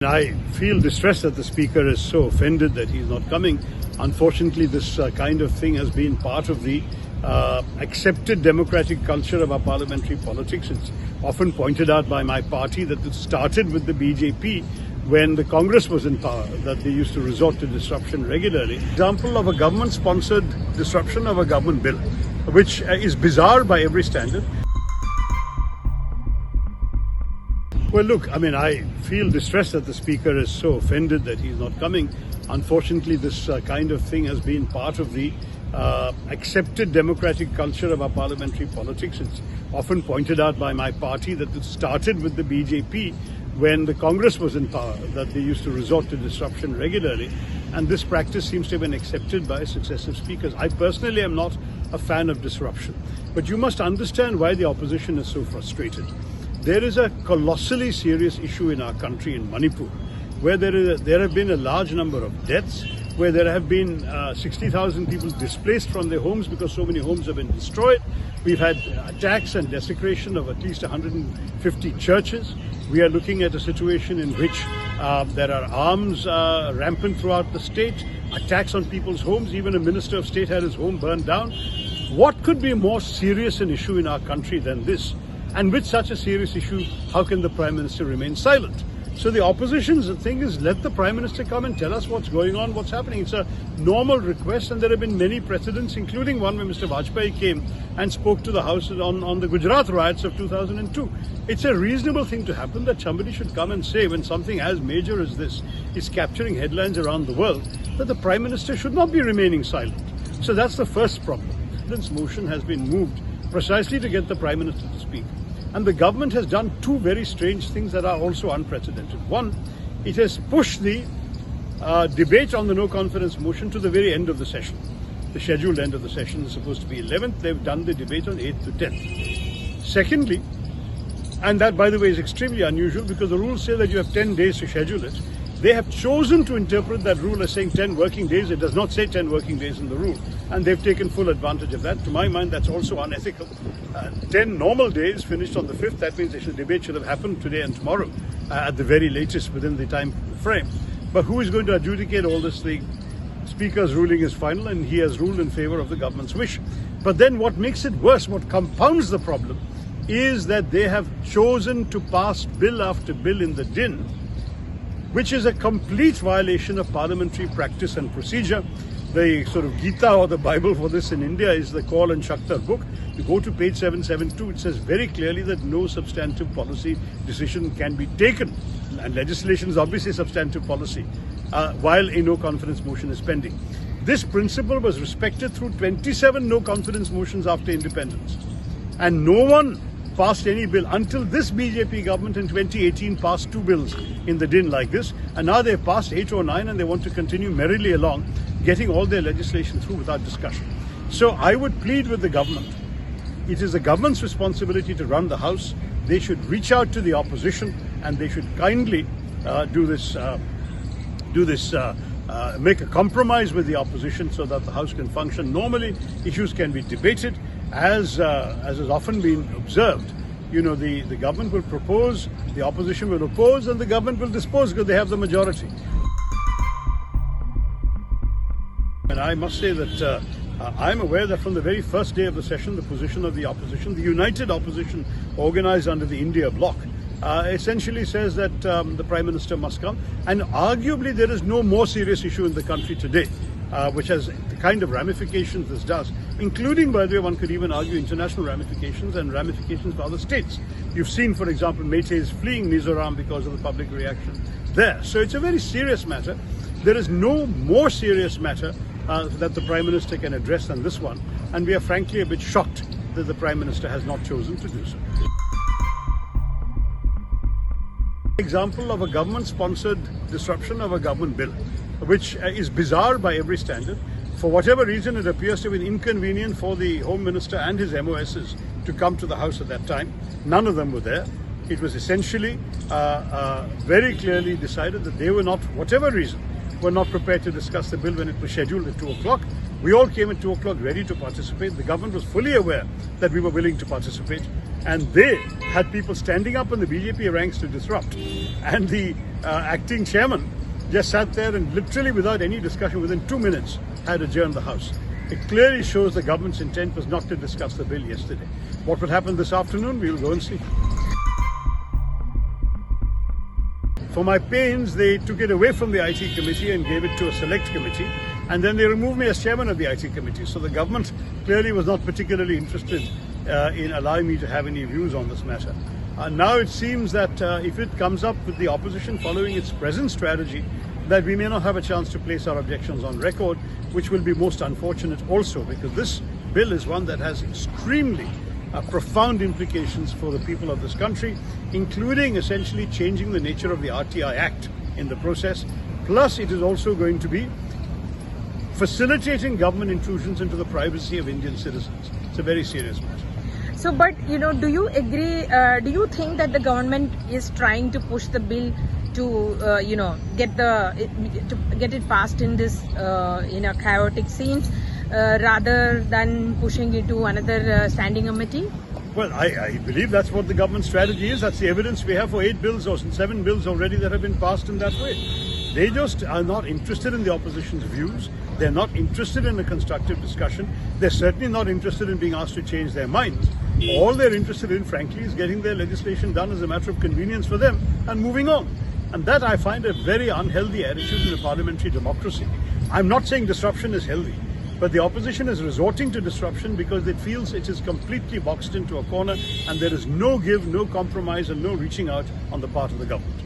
I feel distressed that the Speaker is so offended that he's not coming. Unfortunately, this kind of thing has been part of the accepted democratic culture of our parliamentary politics. It's often pointed out by my party that it started with the BJP when the Congress was in power, that they used to resort to disruption regularly. Example of a government-sponsored disruption of a government bill, which is bizarre by every standard. Well, look, I feel distressed that the Speaker is so offended that he's not coming. Unfortunately, this kind of thing has been part of the accepted democratic culture of our parliamentary politics. It's often pointed out by my party that it started with the BJP when the Congress was in power, that they used to resort to disruption regularly. And this practice seems to have been accepted by successive speakers. I personally am not a fan of disruption. But you must understand why the opposition is so frustrated. There is a colossally serious issue in our country in Manipur, where there have been a large number of deaths, where there have been 60,000 people displaced from their homes because so many homes have been destroyed. We've had attacks and desecration of at least 150 churches. We are looking at a situation in which there are arms rampant throughout the state, attacks on people's homes. Even a minister of state had his home burned down. What could be more serious an issue in our country than this? And with such a serious issue, how can the Prime Minister remain silent? So the opposition's thing is, let the Prime Minister come and tell us what's going on, what's happening. It's a normal request, and there have been many precedents, including one where Mr. Vajpayee came and spoke to the House on the Gujarat riots of 2002. It's a reasonable thing to happen that somebody should come and say, when something as major as this is capturing headlines around the world, that the Prime Minister should not be remaining silent. So that's the first problem. This motion has been moved precisely to get the Prime Minister to speak. And the government has done two very strange things that are also unprecedented. One, it has pushed the debate on the no confidence motion to the very end of the session. The scheduled end of the session is supposed to be 11th. They've done the debate on 8th to 10th. Secondly, and that, by the way, is extremely unusual because the rules say that you have 10 days to schedule it. They have chosen to interpret that rule as saying 10 working days. It does not say 10 working days in the rule. And they've taken full advantage of that. To my mind, that's also unethical. 10 normal days finished on the 5th. That means the debate should have happened today and tomorrow at the very latest within the time frame. But who is going to adjudicate all this thing? Speaker's ruling is final and he has ruled in favor of the government's wish. But then what makes it worse, what compounds the problem, is that they have chosen to pass bill after bill in the din, which is a complete violation of parliamentary practice and procedure. The sort of Gita or the Bible for this in India is the Kaul and Shakhtar book. You go to page 772, it says very clearly that no substantive policy decision can be taken. And legislation is obviously substantive policy while a no confidence motion is pending. This principle was respected through 27 no confidence motions after independence. And no one passed any bill until this BJP government in 2018 passed two bills in the din like this, and now they've passed 8 or 9 and they want to continue merrily along, getting all their legislation through without discussion. So I would plead with the government. It is the government's responsibility to run the House. They should reach out to the opposition and they should kindly make a compromise with the opposition so that the House can function normally. Issues can be debated. As has often been observed, the government will propose, the opposition will oppose, and the government will dispose because they have the majority. And I must say that I'm aware that from the very first day of the session, the position of the opposition, the united opposition organized under the India bloc, essentially says that the Prime Minister must come. And arguably there is no more serious issue in the country today, which has the kind of ramifications this does, including, by the way, one could even argue international ramifications and ramifications for other states. You've seen, for example, Mathews fleeing Mizoram because of the public reaction there. So it's a very serious matter. There is no more serious matter that the Prime Minister can address than this one. And we are frankly a bit shocked that the Prime Minister has not chosen to do so. Example of a government-sponsored disruption of a government bill, which is bizarre by every standard. For whatever reason, it appears to have been inconvenient for the Home Minister and his MOSs to come to the House at that time. None of them were there. It was essentially very clearly decided that they were not, whatever reason, were not prepared to discuss the bill when it was scheduled at 2 o'clock. We all came at 2 o'clock ready to participate. The government was fully aware that we were willing to participate, and they had people standing up in the BJP ranks to disrupt. And the acting chairman just sat there and literally without any discussion within 2 minutes had adjourned the House. It clearly shows the government's intent was not to discuss the bill yesterday. What would happen this afternoon, we will go and see. For my pains, they took it away from the IT committee and gave it to a select committee, and then they removed me as chairman of the IT committee. So the government clearly was not particularly interested in allowing me to have any views on this matter. Now it seems that if it comes up with the opposition following its present strategy, that we may not have a chance to place our objections on record, which will be most unfortunate also, because this bill is one that has extremely profound implications for the people of this country, including essentially changing the nature of the RTI Act in the process. Plus, it is also going to be facilitating government intrusions into the privacy of Indian citizens. It's a very serious matter. So, but do you agree, do you think that the government is trying to push the bill to, get it passed in this, chaotic scenes, rather than pushing it to another standing committee? Well, I believe that's what the government strategy is. That's the evidence we have for 8 bills or 7 bills already that have been passed in that way. They just are not interested in the opposition's views. They're not interested in a constructive discussion. They're certainly not interested in being asked to change their minds. All they're interested in, frankly, is getting their legislation done as a matter of convenience for them and moving on. And that I find a very unhealthy attitude in a parliamentary democracy. I'm not saying disruption is healthy, but the opposition is resorting to disruption because it feels it is completely boxed into a corner and there is no give, no compromise and no reaching out on the part of the government.